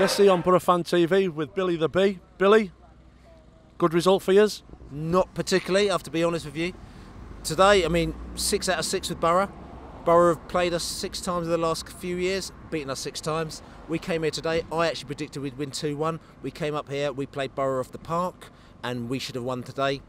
Jesse on BoroFanTV with Billy the Bee. Billy, good result for yous? Not particularly, I have to be honest with you. Today, I mean, 6 out of 6 with Boro. Boro have played us 6 times in the last few years, beaten us 6 times. We came here today, I actually predicted we'd win 2-1. We came up here, we played Boro off the park, and we should have won today.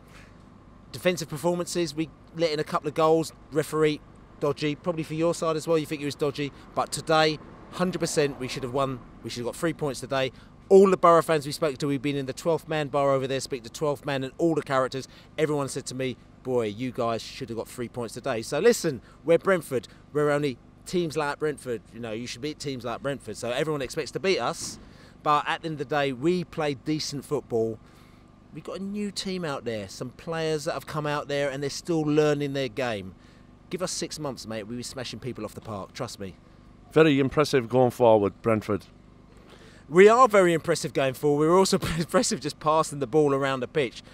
Defensive performances, we let in a couple of goals. Referee, dodgy. Probably for your side as well, you think he was dodgy. But today, 100% we should have won. We should have got 3 points today. All the Boro fans we spoke to, we've been in the 12th man bar over there, speak to 12th man and all the characters. Everyone said to me, boy, you guys should have got 3 points today. So listen, we're Brentford. We're only teams like Brentford. You know, you should beat teams like Brentford. So everyone expects to beat us. But at the end of the day, we played decent football. We've got a new team out there, some players that have come out there and they're still learning their game. Give us 6 months, mate, we'll be smashing people off the park, trust me. Very impressive going forward, Brentford. We are very impressive going forward. We're also impressive just passing the ball around the pitch.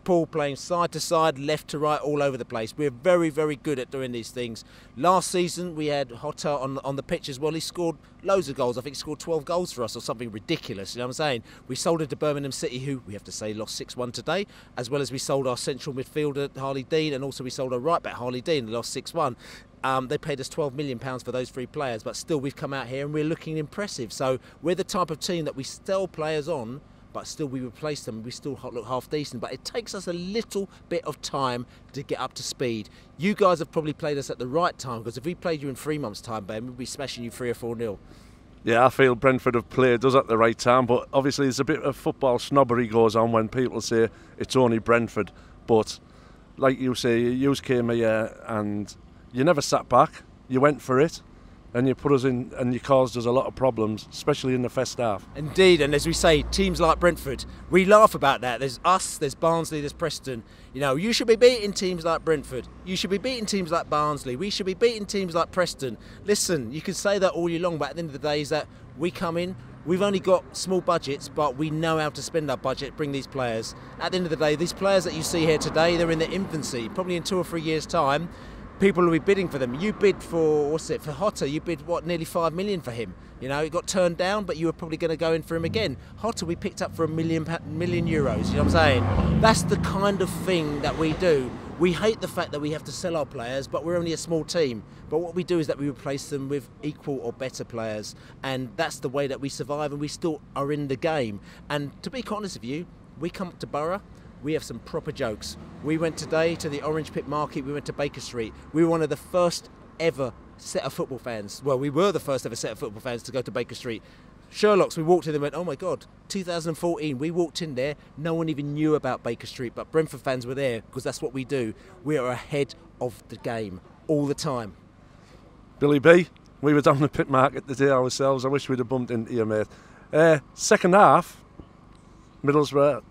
Paul playing side to side, left to right, all over the place. We're very, very good at doing these things. Last season, we had Hotter on the pitch as well. He scored loads of goals. I think he scored 12 goals for us or something ridiculous. You know what I'm saying? We sold him to Birmingham City, who, we have to say, lost 6-1 today, as well as we sold our central midfielder, Harley Dean, and also we sold our right-back, Harley Dean, and lost 6-1. They paid us £12 million for those 3 players, but still we've come out here and we're looking impressive. So we're the type of team that we sell players on, but still we replace them, we still look half decent. But it takes us a little bit of time to get up to speed. You guys have probably played us at the right time, because if we played you in 3 months' time, Ben, we'd be smashing you 3 or 4-0. Yeah, I feel Brentford have played us at the right time, but obviously there's a bit of football snobbery goes on when people say it's only Brentford. But like you say, you came here and you never sat back, you went for it. And you put us in, and you caused us a lot of problems, especially in the first half. Indeed, and as we say, teams like Brentford, we laugh about that. There's us, there's Barnsley, there's Preston. You know, you should be beating teams like Brentford. You should be beating teams like Barnsley. We should be beating teams like Preston. Listen, you can say that all year long, but at the end of the day is that we come in, we've only got small budgets, but we know how to spend our budget, bring these players. At the end of the day, these players that you see here today, they're in their infancy. Probably in 2 or 3 years' time, people will be bidding for them. You bid for, for Hotter, you bid, nearly 5 million for him. You know, it got turned down, but you were probably going to go in for him again. Hotter, we picked up for €1 million, you know what I'm saying? That's the kind of thing that we do. We hate the fact that we have to sell our players, but we're only a small team. But what we do is that we replace them with equal or better players. And that's the way that we survive, and we still are in the game. And to be quite honest with you, we come up to Boro, we have some proper jokes. We went today to the Orange Pit Market, we went to Baker Street. We were one of the first ever set of football fans. Well, we were the first ever set of football fans to go to Baker Street. Sherlock's, we walked in and went, oh my God, 2014, we walked in there, no one even knew about Baker Street, but Brentford fans were there, because that's what we do. We are ahead of the game, all the time. Billy B, we were down the Pit Market today ourselves. I wish we'd have bumped into you, mate. Second half, Middlesbrough,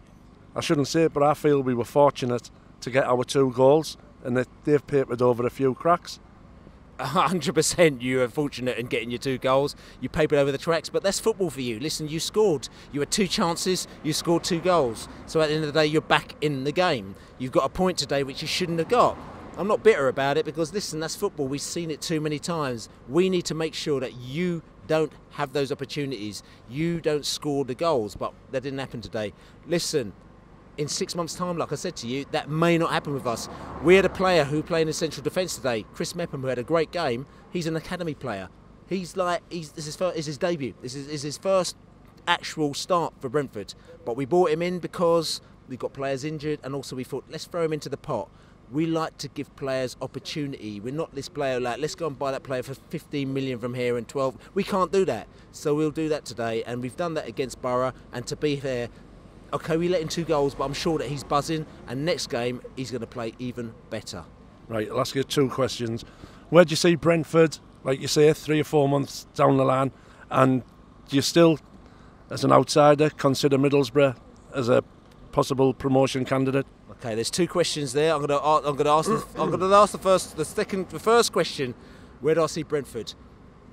I shouldn't say it, but I feel we were fortunate to get our 2 goals, and that they've papered over a few cracks. 100% you were fortunate in getting your 2 goals. You papered over the tracks, but that's football for you. Listen, you scored. You had 2 chances, you scored 2 goals. So at the end of the day, you're back in the game. You've got a point today which you shouldn't have got. I'm not bitter about it, because listen, that's football. We've seen it too many times. We need to make sure that you don't have those opportunities. You don't score the goals, but that didn't happen today. Listen, in 6 months' time, like I said to you, that may not happen with us. We had a player who played in central defence today, Chris Mepham, who had a great game. He's an academy player. This is his debut. This is his first actual start for Brentford. But we brought him in because we got players injured, and also we thought, let's throw him into the pot. We like to give players opportunity. We're not this player like, let's go and buy that player for 15 million from here and 12. We can't do that. So we'll do that today, and we've done that against Boro. And to be fair, okay, we let in 2 goals, but I'm sure that he's buzzing, and next game he's going to play even better. Right, I'll ask you 2 questions. Where do you see Brentford, like you say, 3 or 4 months down the line, and do you still, as an outsider, consider Middlesbrough as a possible promotion candidate? Okay, there's 2 questions there. I'm going to ask the first question. Where do I see Brentford?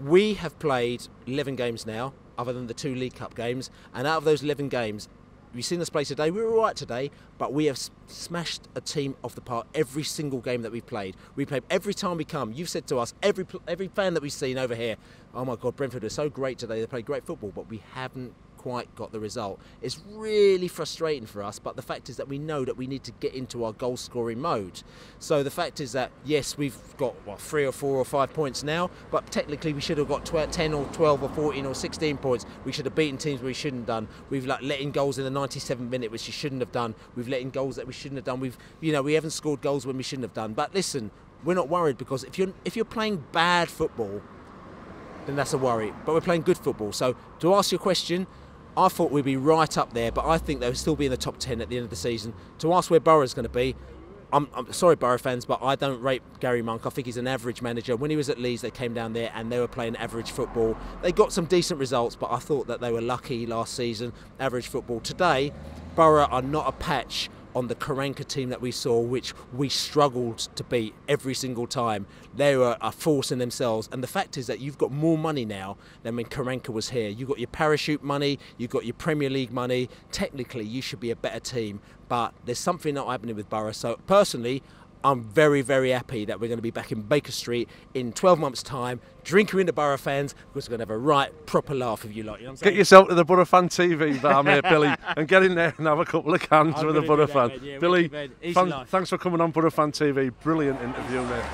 We have played 11 games now, other than the 2 League Cup games, and out of those 11 games, You've seen us play today. We were all right today, but we have smashed a team off the park every single game that we've played. We played every time we come. You've said to us, every fan that we've seen over here, oh my God, Brentford are so great today. They played great football, but we haven't quite got the result. It's really frustrating for us, but the fact is that we know that we need to get into our goal scoring mode. So the fact is that yes, we've got 3 or 4 or 5 points now, but technically we should have got 10 or 12 or 14 or 16 points. We should have beaten teams we shouldn't have done. We've let in goals in the 97th minute which we shouldn't have done. We've let in goals that we shouldn't have done. We haven't scored goals when we shouldn't have done. But listen, we're not worried, because if you're playing bad football, then that's a worry. But we're playing good football. So to answer your question, I thought we'd be right up there, but I think they'll still be in the top 10 at the end of the season. To ask where Boro's going to be, I'm sorry, Boro fans, but I don't rate Gary Monk. I think he's an average manager. When he was at Leeds, they came down there and they were playing average football. They got some decent results, but I thought that they were lucky last season, average football. Today, Boro are not a patch on the Karanka team that we saw, which we struggled to beat every single time. They were a force in themselves, and the fact is that you've got more money now than when Karanka was here. You've got your parachute money, you've got your Premier League money. Technically, you should be a better team, but there's something not happening with Boro. So personally, I'm very, very happy that we're going to be back in Baker Street in 12 months' time, drinking with the Boro fans, because we're going to have a right, proper laugh if you like. You know what I'm saying? Get yourself to the BoroFanTV bar, mate, Billy, and get in there and have a couple of cans with a Boro fan. Yeah, Billy, thanks for coming on BoroFanTV. Brilliant interview, mate.